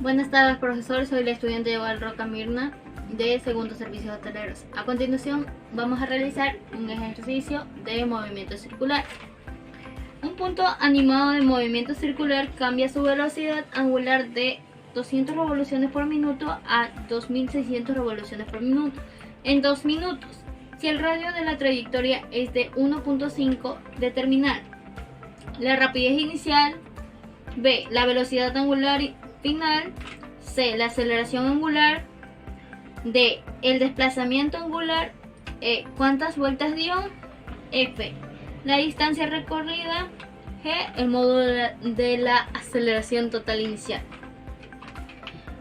Buenas tardes, profesor. Soy la estudiante Val Roca Mirna de Segundo Servicios Hoteleros. A continuación, vamos a realizar un ejercicio de movimiento circular. Un punto animado de movimiento circular cambia su velocidad angular de 200 revoluciones por minuto a 2600 revoluciones por minuto en 2 minutos. Si el radio de la trayectoria es de 1.5, determinar la rapidez inicial, B, la velocidad angular final, C, la aceleración angular, D, el desplazamiento angular, E, cuántas vueltas dio, F, la distancia recorrida, G, el módulo de la aceleración total inicial.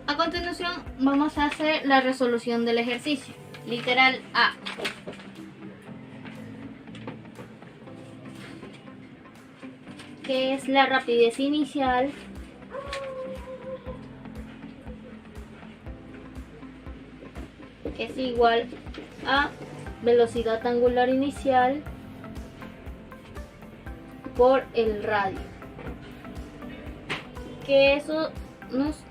A continuación vamos a hacer la resolución del ejercicio. Literal A. Que es la rapidez inicial, que es igual a velocidad angular inicial por el radio, que eso nos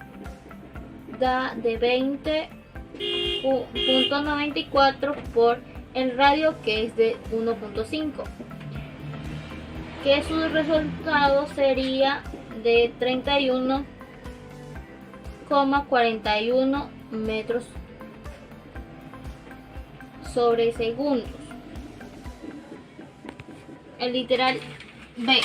da de 20.94 por el radio, que es de 1.5, que su resultado sería de 31,41 metros sobre segundos. El literal B,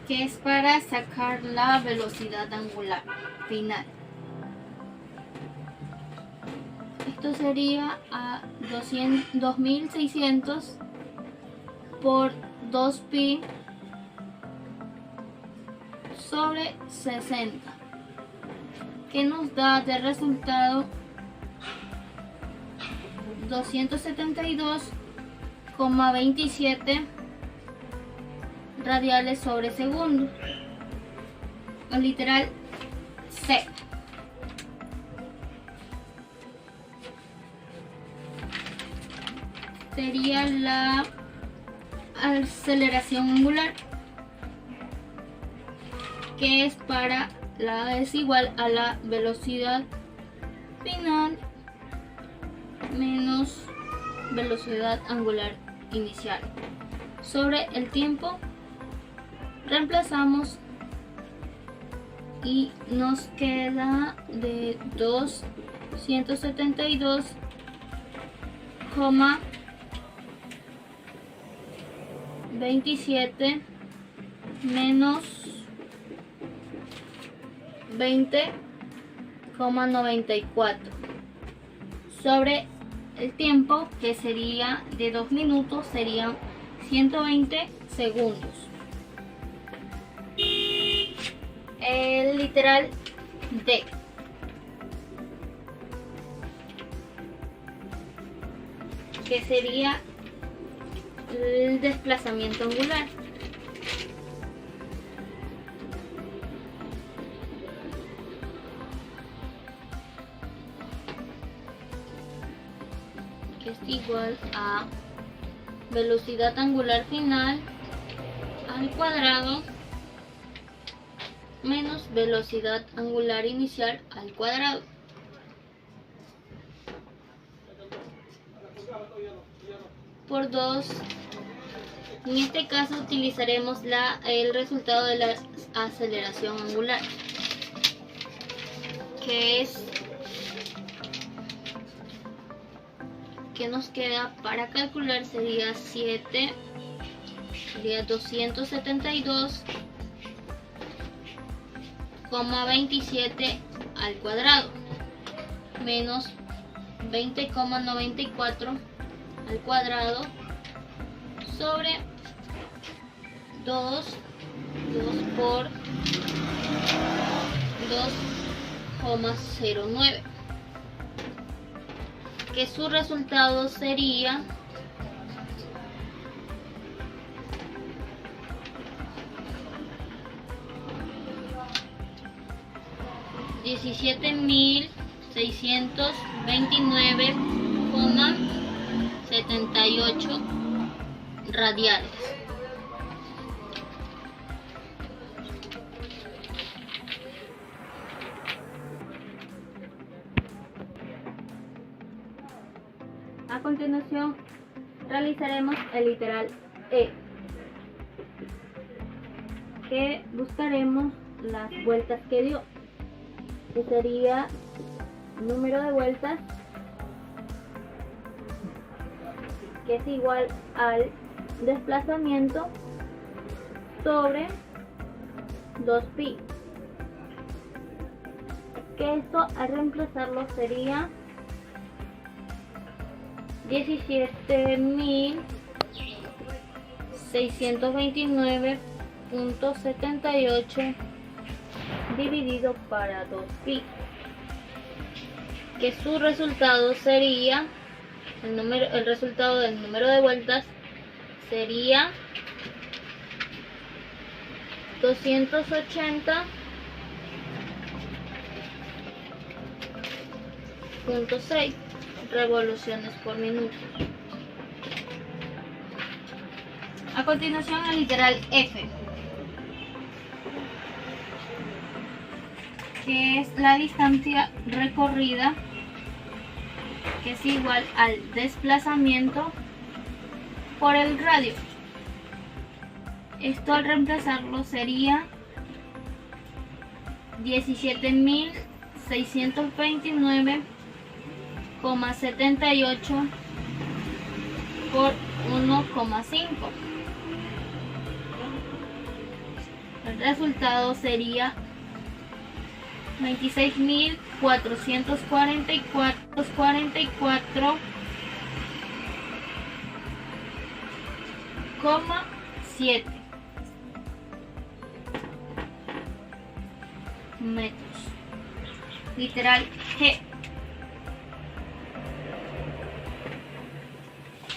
que es para sacar la velocidad angular final. Esto sería a 2600 por 2pi sobre 60, que nos da de resultado 272,27 radiales sobre segundo. El literal C. Sería la aceleración angular, que es igual a la velocidad final menos velocidad angular inicial sobre el tiempo. Reemplazamos y nos queda de 272,27 menos 20,94 sobre el tiempo, que sería de 2 minutos, serían 120 segundos. El literal D, que sería el desplazamiento angular, que es igual a velocidad angular final al cuadrado menos velocidad angular inicial al cuadrado. Por 2. En este caso utilizaremos el resultado de la aceleración angular, que nos queda para calcular sería 272,27 al cuadrado menos 20,94 al cuadrado sobre 2 por 2,09, que su resultado sería 17.629,78 radiales. A continuación realizaremos el literal E, que buscaremos las vueltas que dio, que sería número de vueltas, que es igual al desplazamiento sobre 2pi, que esto al reemplazarlo sería 17.629.78 dividido para 2pi, que su resultado sería el resultado del número de vueltas sería 280.6 revoluciones por minuto. A continuación el literal F, que es la distancia recorrida, que es igual al desplazamiento por el radio. Esto al reemplazarlo sería 17.629,78 por 1,5. El resultado sería 26.444,7 metros. Literal G,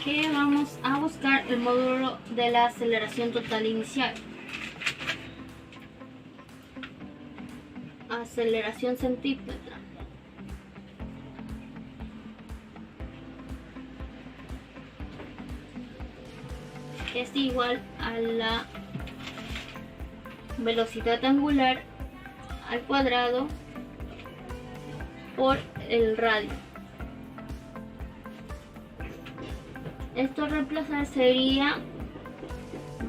que vamos a buscar el módulo de la aceleración total inicial. Aceleración centrípeta. Es igual a la velocidad angular al cuadrado por el radio. Esto a reemplazar sería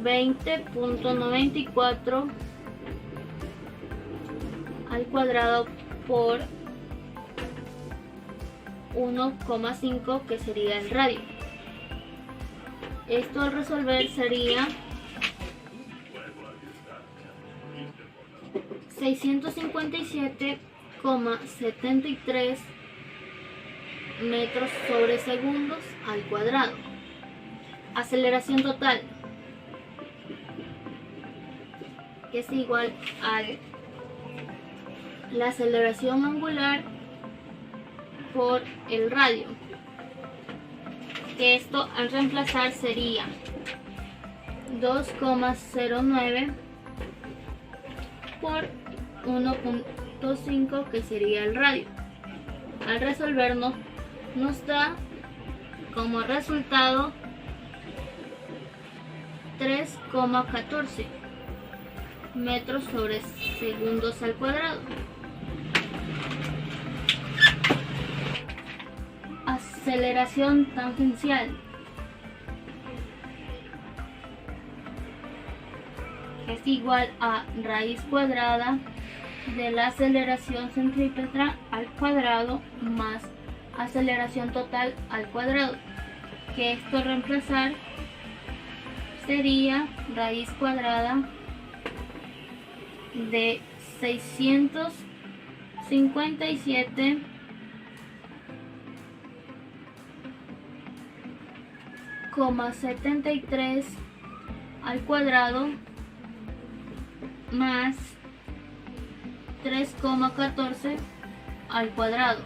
20.94 al cuadrado por 1,5, que sería el radio. Esto al resolver sería 657,73 metros sobre segundos al cuadrado. Aceleración total, que es igual a la aceleración angular por el radio, que esto al reemplazar sería 2,09 por 1,5, que sería el radio. Al resolvernos nos da como resultado 3,14 metros sobre segundos al cuadrado. Aceleración tangencial, que es igual a raíz cuadrada de la aceleración centrípeta al cuadrado más aceleración total al cuadrado, que esto reemplazar sería raíz cuadrada de 657,73 al cuadrado más 3,14 al cuadrado,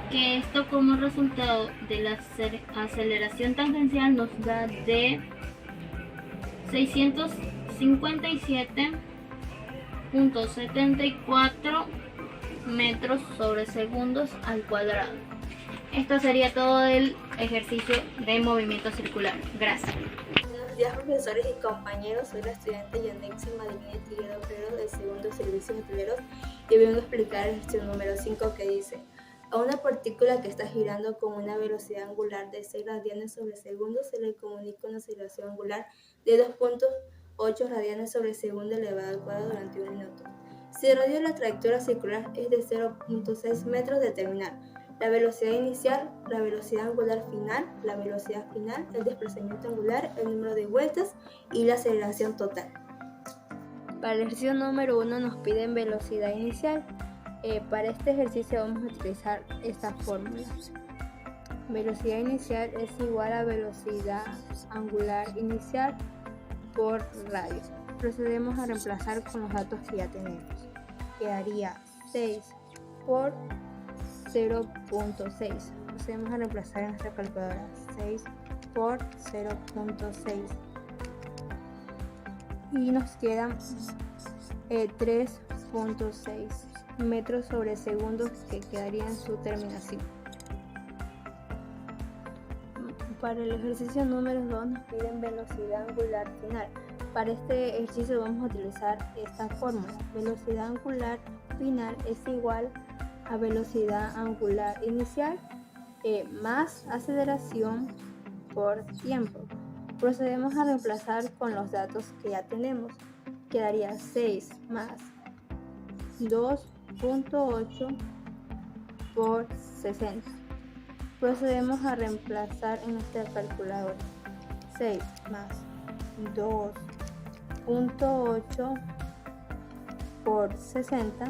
que esto como resultado de la aceleración tangencial nos da de 657,74 metros sobre segundos al cuadrado. Esto sería todo el ejercicio de movimiento circular. Gracias. Buenos días, profesores y compañeros. Soy la estudiante Yonexi Madeline Tiguedo Ferrero del segundo servicio de hoteleros y vengo a explicar el ejercicio número 5, que dice: A una partícula que está girando con una velocidad angular de 6 radianes sobre segundo se le comunica una aceleración angular de 2.8 radianes sobre segundo elevado al cuadrado durante un minuto. Si el radio de la trayectoria circular es de 0.6 metros, determinar la velocidad inicial, la velocidad angular final, la velocidad final, el desplazamiento angular, el número de vueltas y la aceleración total. Para el ejercicio número 1 nos piden velocidad inicial. Para este ejercicio vamos a utilizar esta fórmula. Velocidad inicial es igual a velocidad angular inicial por radio. Procedemos a reemplazar con los datos que ya tenemos. Quedaría 6 por 0.6. Procedemos a reemplazar en nuestra calculadora. 6 por 0.6. Y nos quedan 3.6 metros sobre segundo, que quedaría en su terminación. Para el ejercicio número 2 nos piden velocidad angular final. Para este ejercicio vamos a utilizar esta fórmula. Velocidad angular final es igual a velocidad angular inicial más aceleración por tiempo. Procedemos a reemplazar con los datos que ya tenemos. Quedaría 6 más 2.8 por 60. Procedemos a reemplazar en nuestra calculadora. 6 más 2.8 por 60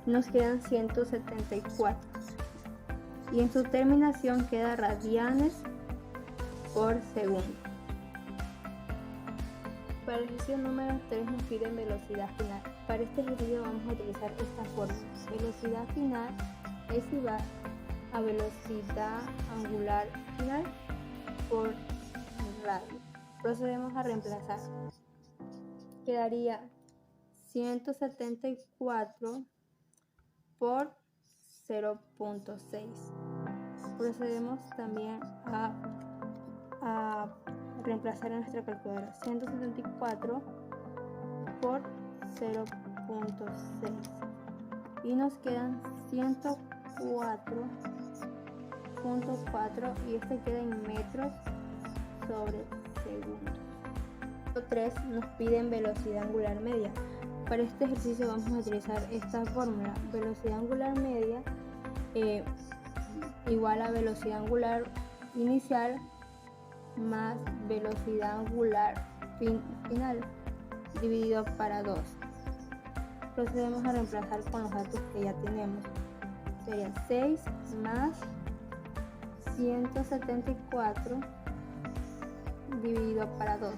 nos quedan 174. Y en su terminación queda radianes por segundo. Para el ejercicio número 3 nos piden velocidad final. Para este ejercicio vamos a utilizar esta fórmula. Velocidad final es igual a velocidad angular final por radio. Procedemos a reemplazar. Quedaría 174 por 0.6. Procedemos también a reemplazar en nuestra calculadora. 174 por 0.6 y nos quedan 104.4 y este queda en metros sobre segundo. 3 nos piden velocidad angular media. Para este ejercicio vamos a utilizar esta fórmula. Velocidad angular media igual a velocidad angular inicial más velocidad angular final dividido para 2. Procedemos a reemplazar con los datos que ya tenemos. Sería 6 más 174 dividido para 2.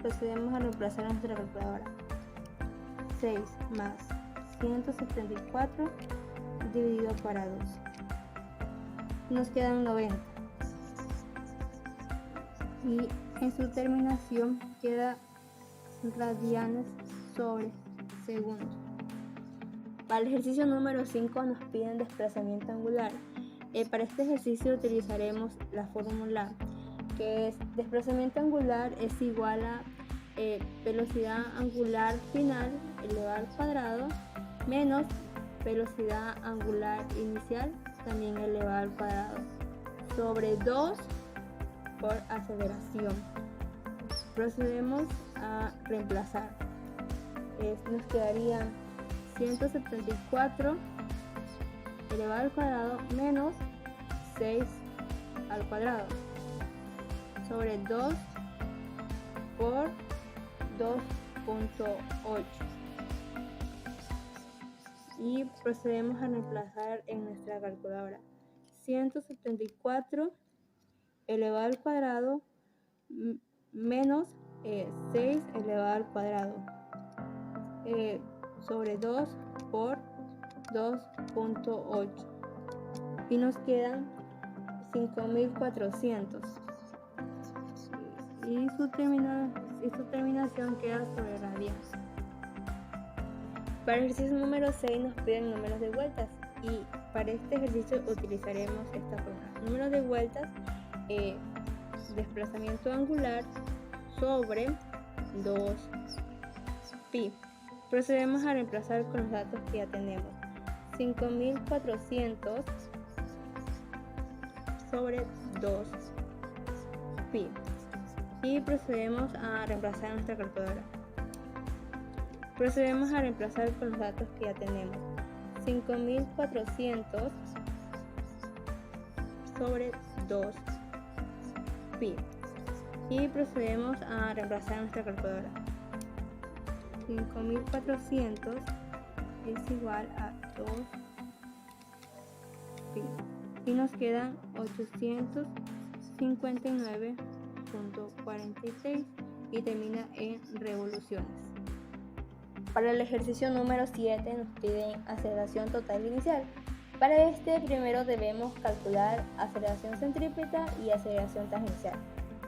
Procedemos a reemplazar en nuestra calculadora. 6 más 174 dividido para 2. Nos quedan 90. Y en su terminación queda radianes sobre segundo. Para el ejercicio número 5 nos piden desplazamiento angular. Para este ejercicio utilizaremos la fórmula que es desplazamiento angular es igual a velocidad angular final elevado al cuadrado menos velocidad angular inicial también elevado al cuadrado sobre 2 por aceleración. Procedemos a reemplazar. Nos quedaría 174 elevado al cuadrado menos 6 al cuadrado sobre 2 por 2.8 y procedemos a reemplazar en nuestra calculadora. 174 elevado al cuadrado menos 6 elevado al cuadrado sobre 2 por 2.8 y nos quedan 5400 y su terminación queda sobre radianes. Para el ejercicio número 6 nos piden números de vueltas y para este ejercicio utilizaremos esta fórmula. Números de vueltas, desplazamiento angular sobre 2pi. Procedemos a reemplazar con los datos que ya tenemos. 5400 sobre 2 pi. Y procedemos a reemplazar nuestra calculadora. Procedemos a reemplazar con los datos que ya tenemos. 5400 sobre 2 pi. Y procedemos a reemplazar nuestra calculadora. 5400 es igual a 2 pi. Y nos quedan 859.46 y termina en revoluciones. Para el ejercicio número 7 nos piden aceleración total inicial. Para este primero debemos calcular aceleración centrípeta y aceleración tangencial.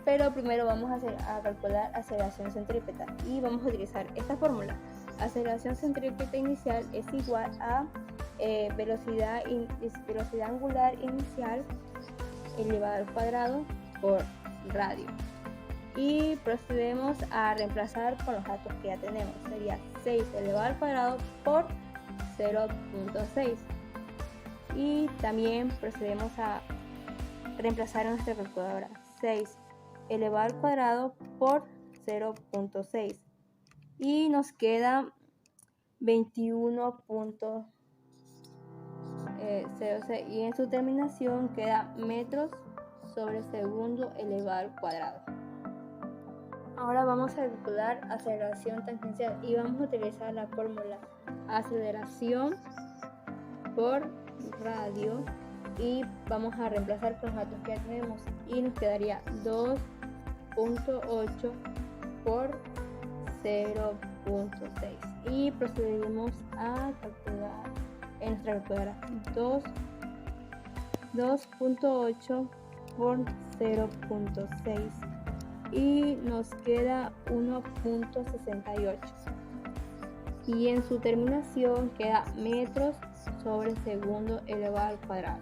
Pero primero vamos a calcular aceleración centrípeta y vamos a utilizar esta fórmula. Aceleración centrípeta inicial es igual a velocidad angular inicial elevado al cuadrado por radio. Y procedemos a reemplazar con los datos que ya tenemos. Sería 6 elevado al cuadrado por 0.6. Y también procedemos a reemplazar en nuestra calculadora. 6 elevado al cuadrado por 0.6. Y nos queda 21.06 y en su terminación queda metros sobre segundo elevado al cuadrado. Ahora vamos a calcular aceleración tangencial y vamos a utilizar la fórmula aceleración por radio y vamos a reemplazar con los datos que ya tenemos y nos quedaría 2.8 por 0.6 y procedemos a calcular en nuestra calculadora 2.8 por 0.6 y nos queda 1.68 y en su terminación queda metros sobre segundo elevado al cuadrado.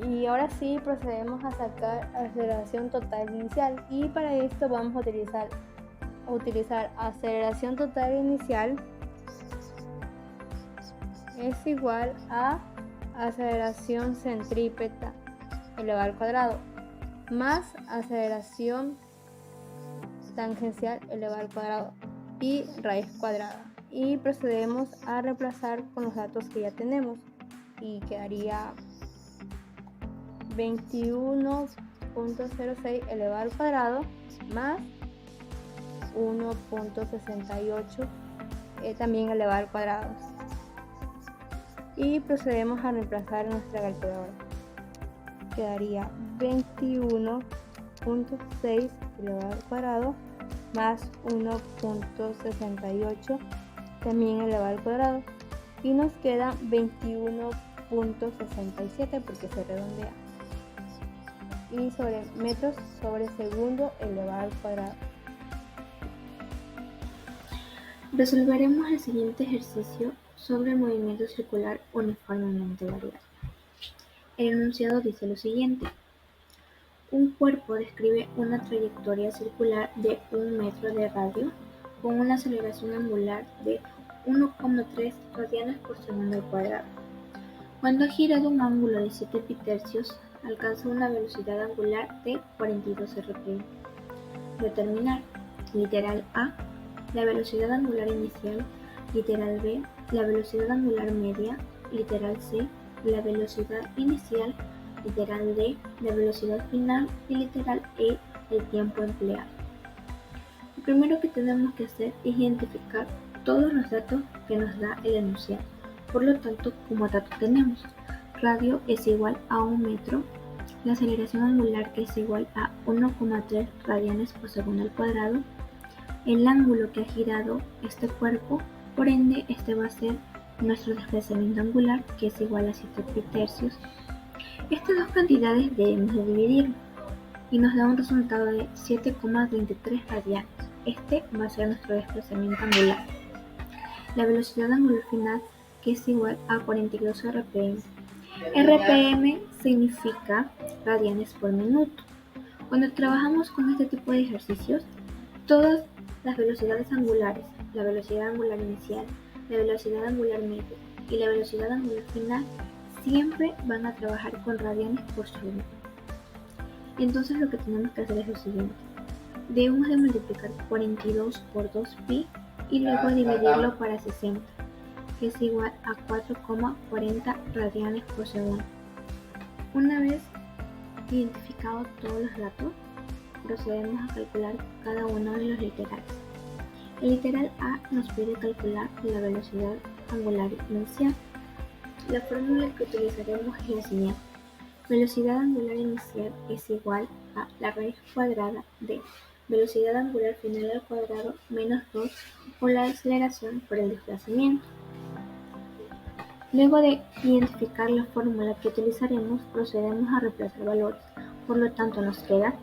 Y ahora sí procedemos a sacar aceleración total inicial y para esto vamos a utilizar aceleración total inicial es igual a aceleración centrípeta elevado al cuadrado más aceleración tangencial elevado al cuadrado y raíz cuadrada. Y procedemos a reemplazar con los datos que ya tenemos y quedaría 21.06 elevado al cuadrado más 1.68 también elevado al cuadrado. Y procedemos a reemplazar en nuestra calculadora. Quedaría 21.6 elevado al cuadrado más 1.68 también elevado al cuadrado y nos queda 21.67 porque se redondea y sobre metros sobre segundo elevado al cuadrado. Resolveremos el siguiente ejercicio sobre el movimiento circular uniformemente variable. El enunciado dice lo siguiente. Un cuerpo describe una trayectoria circular de 1 metro de radio con una aceleración angular de 1,3 radianes por segundo al cuadrado. Cuando ha girado un ángulo de 7 pitercios, alcanza una velocidad angular de 42 rpm. Determinar, literal A, la velocidad angular inicial, literal B, la velocidad angular media, literal C, la velocidad inicial, literal D, la velocidad final y literal E, el tiempo empleado. Lo primero que tenemos que hacer es identificar todos los datos que nos da el enunciado. Por lo tanto, como dato tenemos radio es igual a 1 metro, la aceleración angular que es igual a 1,3 radianes por segundo al cuadrado, el ángulo que ha girado este cuerpo, por ende este va a ser nuestro desplazamiento angular que es igual a 7 pitercios. Estas dos cantidades debemos de dividir y nos da un resultado de 7,23 radianes. Este va a ser nuestro desplazamiento angular. La velocidad angular final que es igual a 42 rpm. RPM significa radianes por minuto. Cuando trabajamos con este tipo de ejercicios, todas las velocidades angulares, la velocidad angular inicial, la velocidad angular media y la velocidad angular final siempre van a trabajar con radianes por segundo. Entonces lo que tenemos que hacer es lo siguiente. Debemos de multiplicar 42 por 2pi y luego dividirlo para 60, que es igual a 4,40 radianes por segundo. Una vez identificados todos los datos, procedemos a calcular cada uno de los literales. El literal A nos pide calcular la velocidad angular inicial. La fórmula que utilizaremos es la siguiente. Velocidad angular inicial es igual a la raíz cuadrada de velocidad angular final al cuadrado menos 2 por la aceleración por el desplazamiento. Luego de identificar la fórmula que utilizaremos, procedemos a reemplazar valores. Por lo tanto, nos queda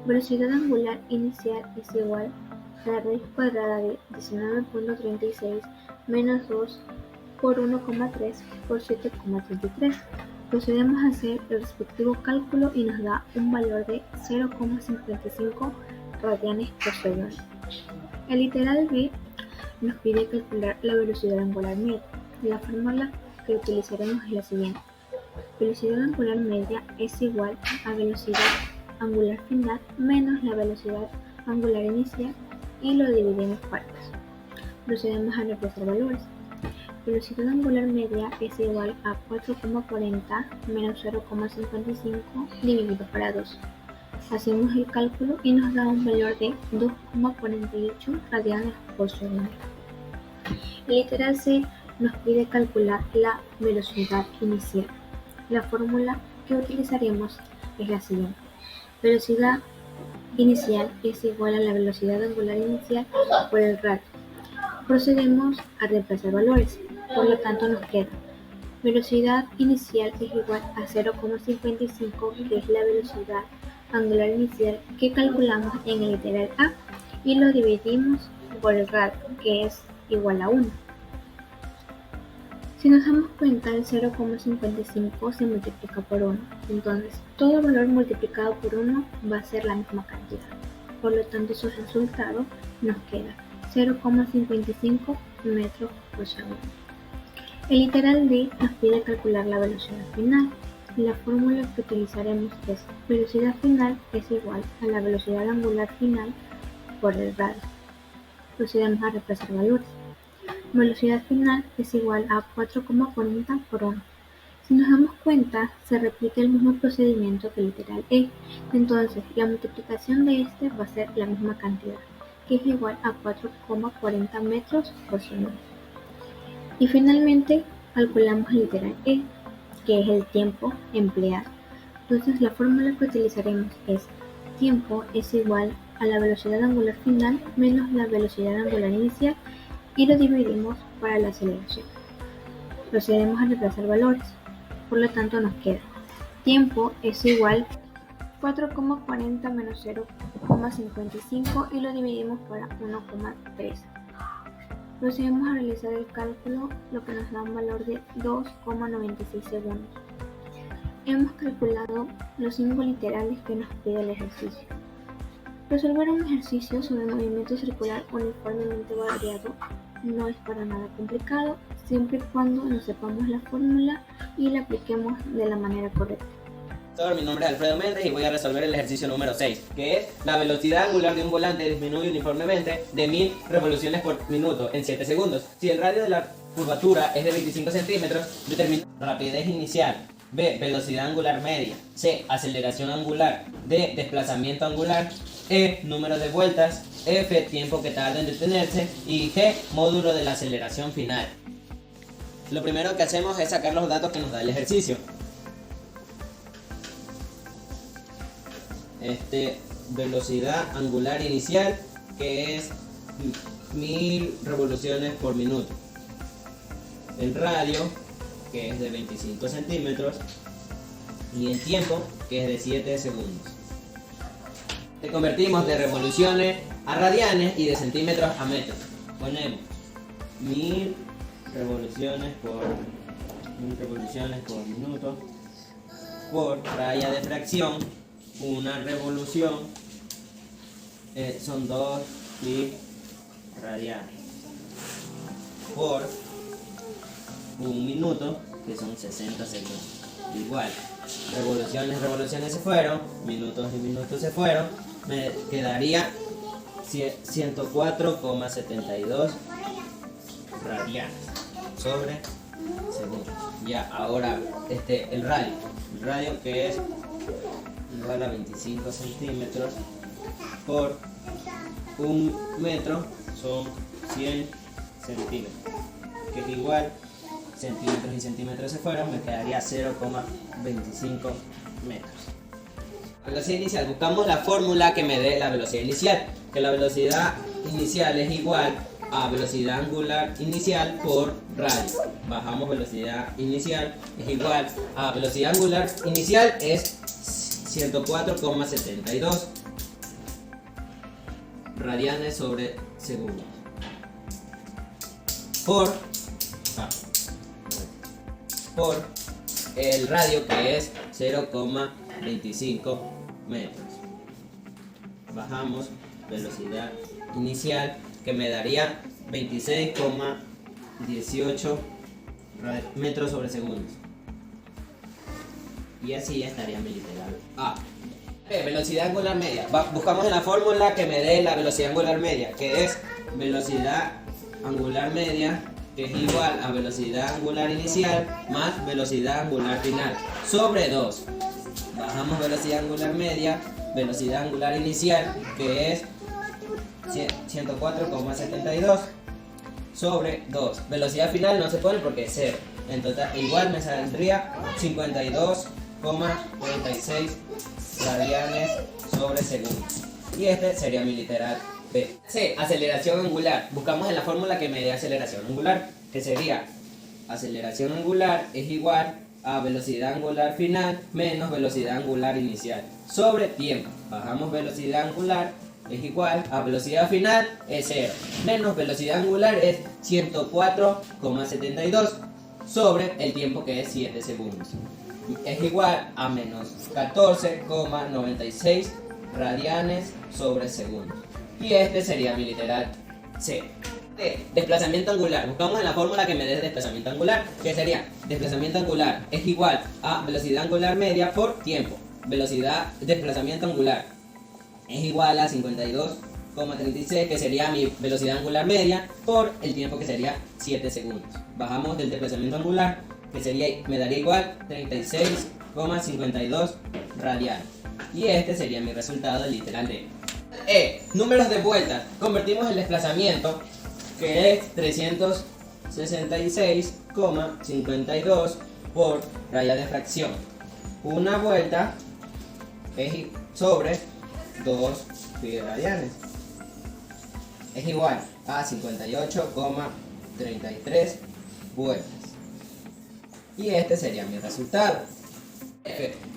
velocidad angular inicial es igual a la raíz cuadrada de 19.36 menos 2 por 1,3 por 7,33. Procedemos a hacer el respectivo cálculo y nos da un valor de 0,55 radianes por segundo. El literal B nos pide calcular la velocidad angular media. La fórmula que utilizaremos es la siguiente. Velocidad angular media es igual a velocidad angular final menos la velocidad angular inicial y lo dividimos por 2. Procedemos a reemplazar valores. Velocidad angular media es igual a 4,40 menos 0,55 dividido para 2. Hacemos el cálculo y nos da un valor de 2,48 radianes por segundo. El literal C nos pide calcular la velocidad inicial. La fórmula que utilizaremos es la siguiente. Velocidad inicial es igual a la velocidad angular inicial por el radio. Procedemos a reemplazar valores. Por lo tanto, nos queda velocidad inicial es igual a 0,55, que es la velocidad angular inicial que calculamos en el literal A, y lo dividimos por el radio, que es igual a 1. Si nos damos cuenta, el 0,55 se multiplica por 1, entonces todo valor multiplicado por 1 va a ser la misma cantidad. Por lo tanto, su resultado nos queda 0,55 metros por segundo. El literal D nos pide calcular la velocidad final. La fórmula que utilizaremos es velocidad final es igual a la velocidad angular final por el radio. Procedemos a reemplazar valores. Velocidad final es igual a 4,40 por 1. Si nos damos cuenta, se repite el mismo procedimiento que el literal E. Entonces, la multiplicación de este va a ser la misma cantidad, que es igual a 4,40 metros por segundo. Y finalmente, calculamos el literal E, que es el tiempo empleado. Entonces, la fórmula que utilizaremos es tiempo es igual a la velocidad angular final menos la velocidad angular inicial y lo dividimos para la aceleración. Procedemos a reemplazar valores. Por lo tanto, nos queda tiempo es igual a 4,40 menos 0,55 y lo dividimos para 1,3. Procedemos a realizar el cálculo, lo que nos da un valor de 2,96 segundos. Hemos calculado los 5 literales que nos pide el ejercicio. Resolver un ejercicio sobre movimiento circular uniformemente variado no es para nada complicado, siempre y cuando nos sepamos la fórmula y la apliquemos de la manera correcta. Mi nombre es Alfredo Méndez y voy a resolver el ejercicio número 6, que es la velocidad angular de un volante disminuye uniformemente de 1000 revoluciones por minuto en 7 segundos. Si el radio de la curvatura es de 25 centímetros, determina rapidez inicial. B, velocidad angular media. C, aceleración angular. D, desplazamiento angular. E, número de vueltas. F, tiempo que tarda en detenerse. Y G, módulo de la aceleración final. Lo primero que hacemos es sacar los datos que nos da el ejercicio. Velocidad angular inicial, que es 1000 revoluciones por minuto. El radio, que es de 25 centímetros. Y el tiempo, que es de 7 segundos. Convertimos de revoluciones a radianes y de centímetros a metros. Ponemos 1000 revoluciones por minuto por raya de fracción. Una revolución son 2 pi radianes por un minuto, que son 60 segundos. Igual, revoluciones se fueron, minutos y minutos se fueron, me quedaría 104,72 radianes sobre segundo. Ya, ahora el radio que es igual a 25 centímetros por un metro son 100 centímetros, que es igual, centímetros y centímetros se fueron, me quedaría 0,25 metros. Velocidad inicial, buscamos la fórmula que me dé la velocidad inicial, que la velocidad inicial es igual a velocidad angular inicial por radio. Bajamos velocidad inicial es igual a velocidad angular inicial es 104,72 radianes sobre segundo por el radio que es 0,25 metros. Bajamos velocidad inicial que me daría 26,18 metros sobre segundo. Y así ya estaría mi literal A. Velocidad angular media. Buscamos en la fórmula que me dé la velocidad angular media, que es velocidad angular media, que es igual a velocidad angular inicial más velocidad angular final, sobre 2. Bajamos velocidad angular media, velocidad angular inicial, que es 104,72 sobre 2. Velocidad final no se pone porque es 0. En total, igual me saldría 52,46 radianes sobre segundo. Y este sería mi literal B. C. Aceleración angular. Buscamos en la fórmula que me dé aceleración angular, que sería aceleración angular es igual a velocidad angular final menos velocidad angular inicial sobre tiempo. Bajamos velocidad angular es igual a velocidad final es 0 menos velocidad angular es 104,72 sobre el tiempo que es 7 segundos. Es igual a menos 14,96 radianes sobre segundo. Y este sería mi literal C. Desplazamiento angular. Buscamos en la fórmula que me dé desplazamiento angular, que sería desplazamiento angular es igual a velocidad angular media por tiempo. Desplazamiento angular es igual a 52,36, que sería mi velocidad angular media por el tiempo, que sería 7 segundos. Bajamos del desplazamiento angular, que me daría igual 36,52 radianes. Y este sería mi resultado del literal D. Números de vueltas. Convertimos el desplazamiento, que es 366,52 por raya de fracción. Una vuelta es sobre 2 pi radianes. Es igual a 58,33 vueltas. Y este sería mi resultado.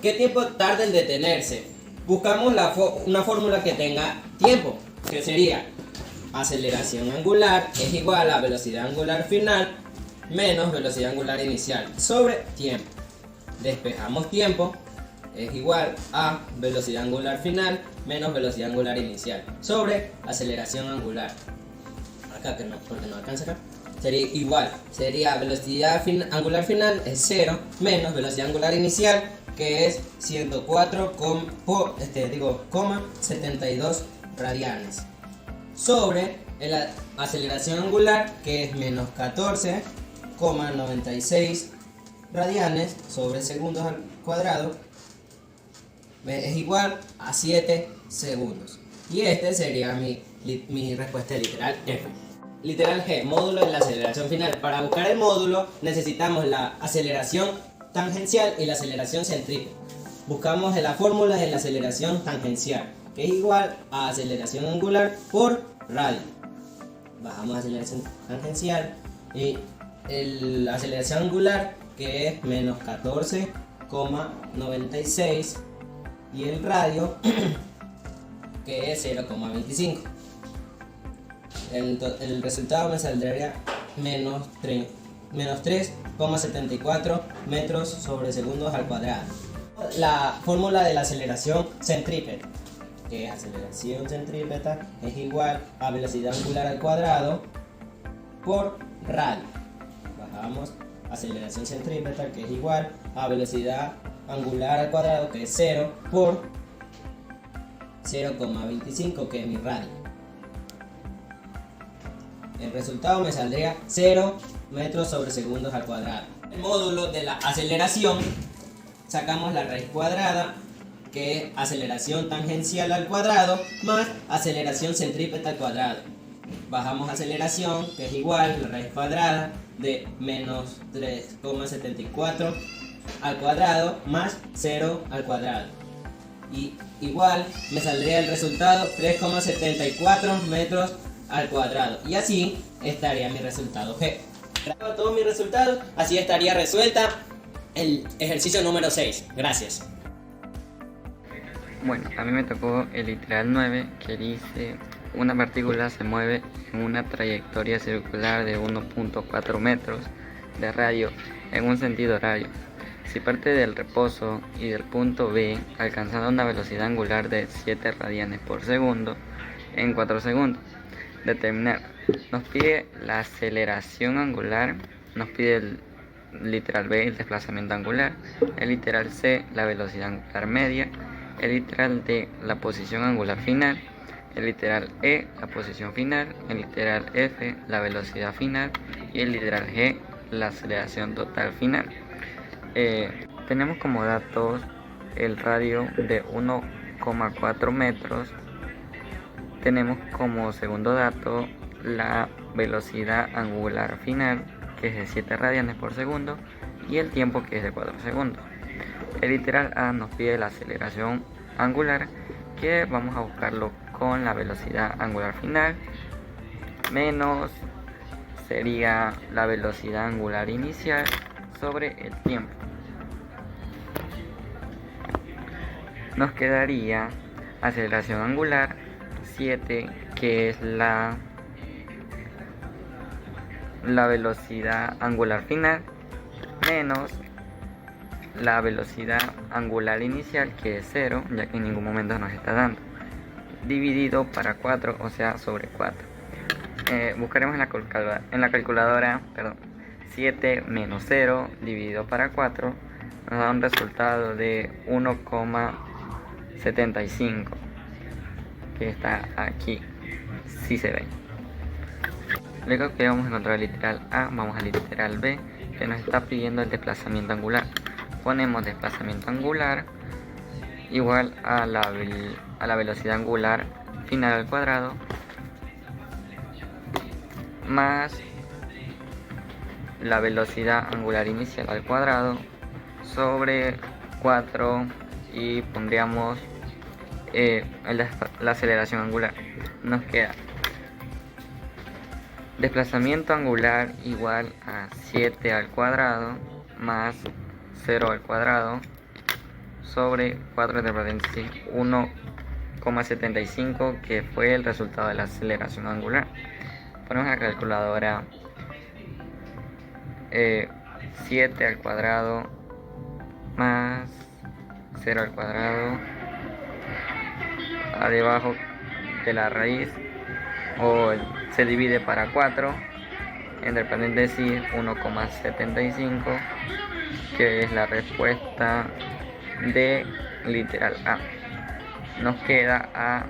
¿Qué tiempo tarda en detenerse? Buscamos una fórmula que tenga tiempo, que sería aceleración angular es igual a velocidad angular final menos velocidad angular inicial sobre tiempo. Despejamos tiempo es igual a velocidad angular final menos velocidad angular inicial sobre aceleración angular. Acá que no, porque no alcanza acá. Sería velocidad angular final es 0 menos velocidad angular inicial, que es 104,72 radianes sobre la aceleración angular, que es menos 14,96 radianes sobre segundos al cuadrado, es igual a 7 segundos. Y este sería mi respuesta literal F. Literal G, módulo de la aceleración final. Para buscar el módulo necesitamos la aceleración tangencial y la aceleración centrípeta. Buscamos la fórmula de la aceleración tangencial, que es igual a aceleración angular por radio. Bajamos aceleración tangencial y la aceleración angular, que es menos 14,96, y el radio, que es 0,25. El resultado me saldría menos 3,74 metros sobre segundos al cuadrado. La fórmula de la aceleración centrípeta, que es aceleración centrípeta es igual a velocidad angular al cuadrado por radio. Bajamos aceleración centrípeta, que es igual a velocidad angular al cuadrado, que es 0, por 0,25, que es mi radio. El resultado me saldría 0 metros sobre segundos al cuadrado. El módulo de la aceleración, sacamos la raíz cuadrada, que es aceleración tangencial al cuadrado, más aceleración centrípeta al cuadrado. Bajamos aceleración, que es igual a la raíz cuadrada de menos 3,74 al cuadrado, más 0 al cuadrado. Y igual me saldría el resultado 3,74 metros al cuadrado. Y así estaría mi resultado G. Todos mis resultados, así estaría resuelta el ejercicio número 6. Gracias. Bueno, a mí me tocó el literal 9, que dice: una partícula se mueve en una trayectoria circular de 1.4 metros de radio en un sentido horario. Si parte del reposo y del punto B, alcanzando una velocidad angular de 7 radianes por segundo en 4 segundos. Determinar. Nos pide la aceleración angular, nos pide el literal B, el desplazamiento angular, el literal C, la velocidad angular media, el literal D, la posición angular final, el literal E, la posición final, el literal F, la velocidad final, y el literal G, la aceleración total final. Tenemos como datos el radio de 1,4 metros. Tenemos como segundo dato la velocidad angular final, que es de 7 radianes por segundo, y el tiempo, que es de 4 segundos. El literal A nos pide la aceleración angular, que vamos a buscarlo con la velocidad angular final, menos sería la velocidad angular inicial sobre el tiempo. Nos quedaría aceleración angular 7, que es la velocidad angular final, menos la velocidad angular inicial, que es 0, ya que en ningún momento nos está dando, dividido para 4, o sea, sobre 4. Buscaremos en la calculadora 7 menos 0 dividido para 4, nos da un resultado de 1,75, que está aquí, si se ve. Luego que vamos a encontrar el literal A, vamos al literal B, que nos está pidiendo el desplazamiento angular. Ponemos desplazamiento angular igual a la velocidad angular final al cuadrado, más la velocidad angular inicial al cuadrado, sobre 4, y pondríamos la aceleración angular. Nos queda desplazamiento angular igual a 7 al cuadrado más 0 al cuadrado sobre 4 entre paréntesis 1,75, que fue el resultado de la aceleración angular. Ponemos la calculadora 7 al cuadrado más 0 al cuadrado a debajo de la raíz, o se divide para 4 entre paréntesis 1,75, que es la respuesta de literal A. Nos queda a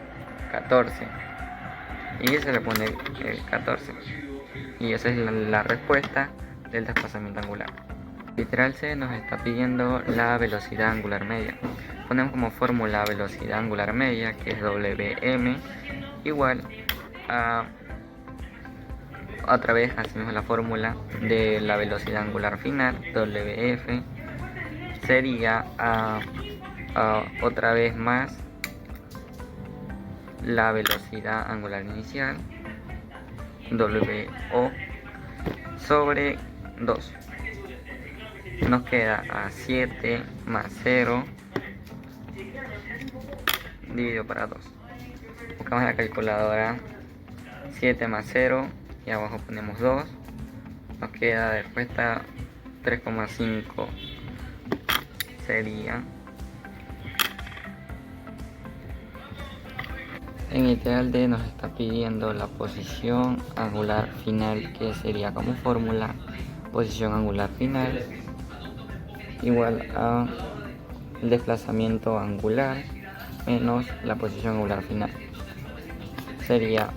14 y se le pone 14, y esa es la respuesta del desplazamiento angular. Literal C nos está pidiendo la velocidad angular media. Ponemos como fórmula velocidad angular media, que es Wm, igual a, otra vez hacemos la fórmula de la velocidad angular final, Wf, sería otra vez más la velocidad angular inicial, Wo, sobre 2. Nos queda a 7 más 0 dividido para 2. Buscamos la calculadora 7 más 0 y abajo ponemos 2. Nos queda de respuesta 3,5 sería. En literal D nos está pidiendo la posición angular final, que sería como fórmula posición angular final igual a el desplazamiento angular menos la posición angular final. Sería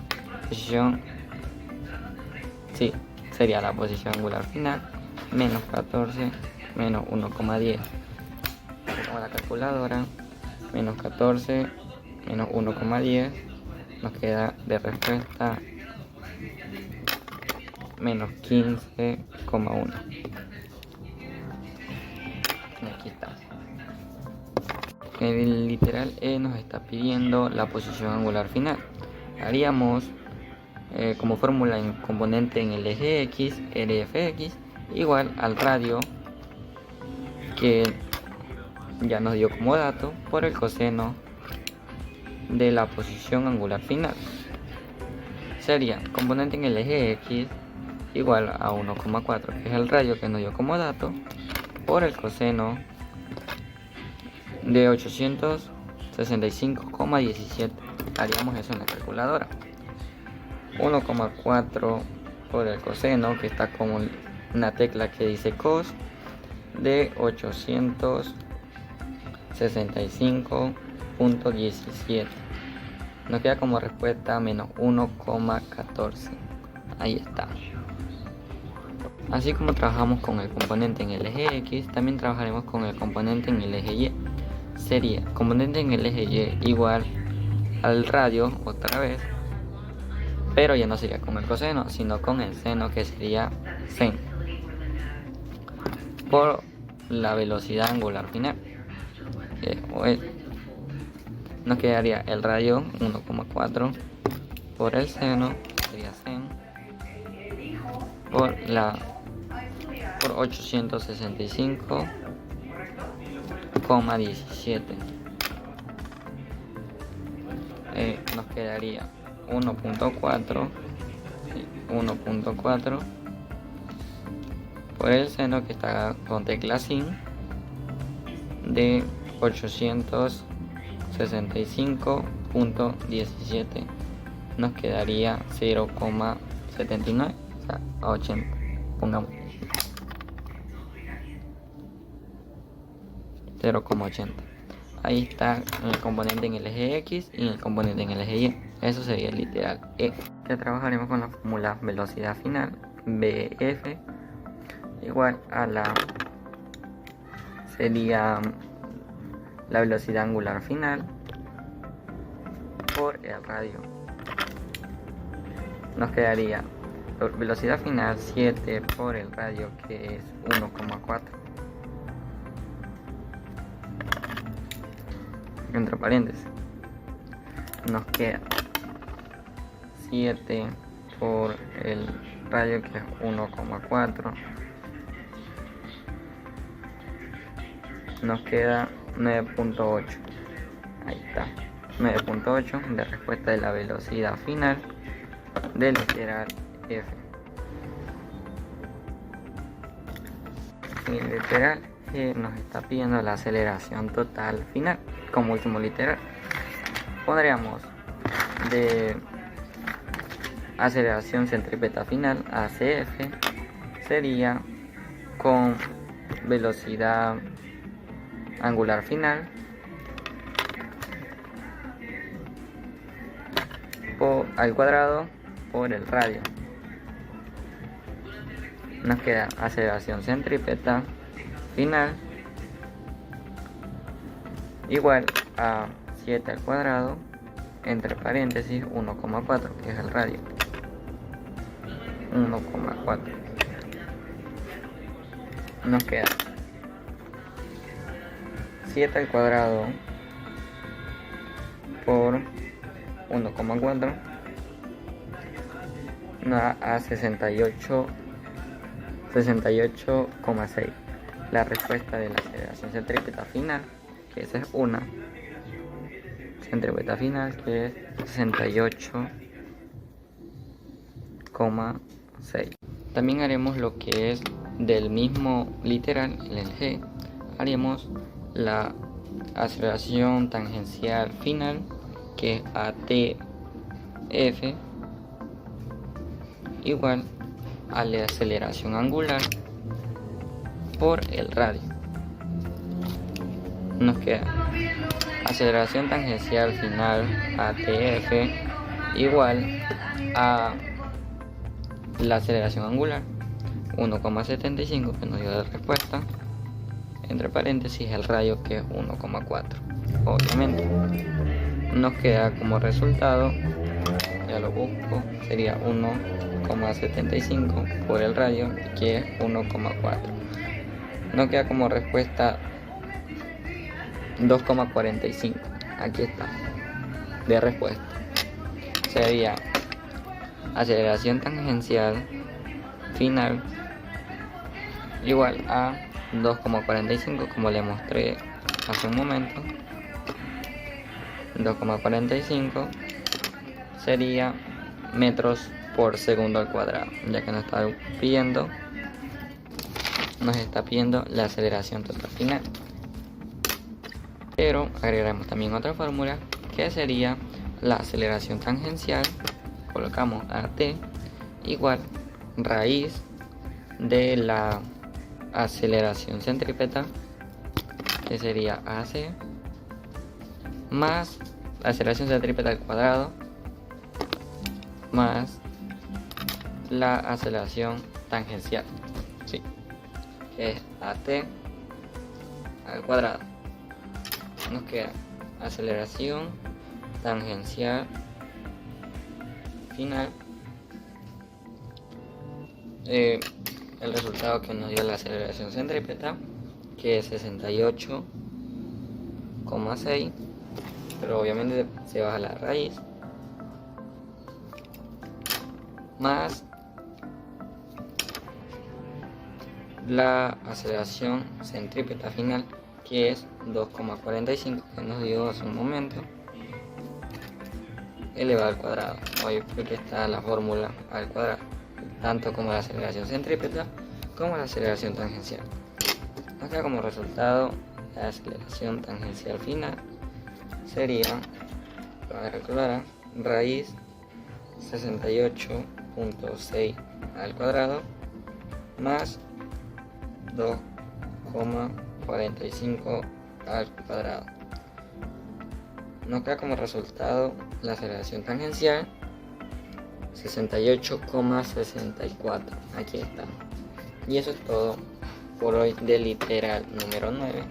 la posición angular final menos 14 menos 1,10. Con la calculadora, menos 14 menos 1,10 nos queda de respuesta menos 15,1. Aquí está. El literal E nos está pidiendo la posición angular final. Haríamos como fórmula en componente en el eje X, RFX igual al radio que ya nos dio como dato por el coseno de la posición angular final. Sería componente en el eje X igual a 1,4, que es el radio que nos dio como dato, por el coseno de 865,17. Haríamos eso en la calculadora. 1,4 por el coseno, que está como una tecla que dice cos, de 865,17. Nos queda como respuesta menos 1,14. Ahí está. Así como trabajamos con el componente en el eje X, también trabajaremos con el componente en el eje Y. Sería componente en el eje Y igual al radio otra vez, pero ya no sería con el coseno, sino con el seno, que sería sen, por la velocidad angular final. Nos quedaría el radio 1,4 por el seno, sería sen, por 865,17. Nos quedaría 1,4 por el seno, que está con tecla sin, de 865,17. Nos quedaría 0,79, o sea, a 80. Pongamos 0,80. Ahí está el componente en el eje X y el componente en el eje Y. Eso sería el literal E. Ya trabajaremos con la fórmula velocidad final, BF, igual a sería la velocidad angular final por el radio. Nos quedaría velocidad final 7 por el radio, que es 1,4. Entre paréntesis nos queda 7 por el radio, que es 1,4. Nos queda 9,8. Ahí está, 9,8 de respuesta de la velocidad final del literal F. El literal G nos está pidiendo la aceleración total final. Como último literal pondríamos de aceleración centrípeta final, ACF, sería con velocidad angular final al cuadrado por el radio. Nos queda aceleración centrípeta final igual a 7 al cuadrado, entre paréntesis 1,4, que es el radio. 1,4. Nos queda 7 al cuadrado por 1,4 a 68,6. La respuesta de la aceleración centrípeta final, que esa es una centrípeta final, que es 68,6. También haremos lo que es del mismo literal, el G. Haremos la aceleración tangencial final, que es ATF, igual a la aceleración angular por el radio. Nos queda aceleración tangencial final ATF igual a la aceleración angular 1,75 que nos dio la respuesta, entre paréntesis el radio que es 1,4. Obviamente nos queda como resultado, ya lo busco, sería 1,75 por el radio que es 1,4. Nos queda como respuesta 2,45. Aquí está de respuesta. Sería aceleración tangencial final igual a 2,45, como le mostré hace un momento. 2,45 sería metros por segundo al cuadrado, ya que nos está pidiendo la aceleración total final. Pero agregaremos también otra fórmula que sería la aceleración tangencial, colocamos AT igual raíz de la aceleración centrípeta, que sería AC, más la aceleración centrípeta al cuadrado, más la aceleración tangencial, sí, que es AT al cuadrado. Nos queda aceleración tangencial final, el resultado que nos dio la aceleración centrípeta, que es 68,6, pero obviamente se baja la raíz, más la aceleración centrípeta final, que es 2,45 que nos dio hace un momento, elevado al cuadrado. Hoy porque está la fórmula al cuadrado, tanto como la aceleración centrípeta como la aceleración tangencial. Nos queda como resultado la aceleración tangencial final sería, para calcular, raíz 68,6 al cuadrado más 2,45 al cuadrado. Nos queda como resultado la aceleración tangencial 68,64. Aquí está. Y eso es todo por hoy del literal número 9,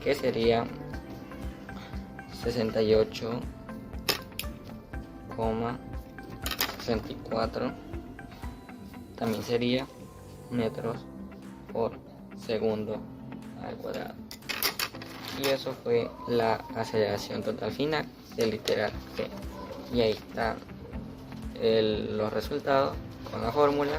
que sería 68,64. También sería metros por segundo al cuadrado. Y eso fue la aceleración total final del literal G. Y ahí están los resultados con la fórmula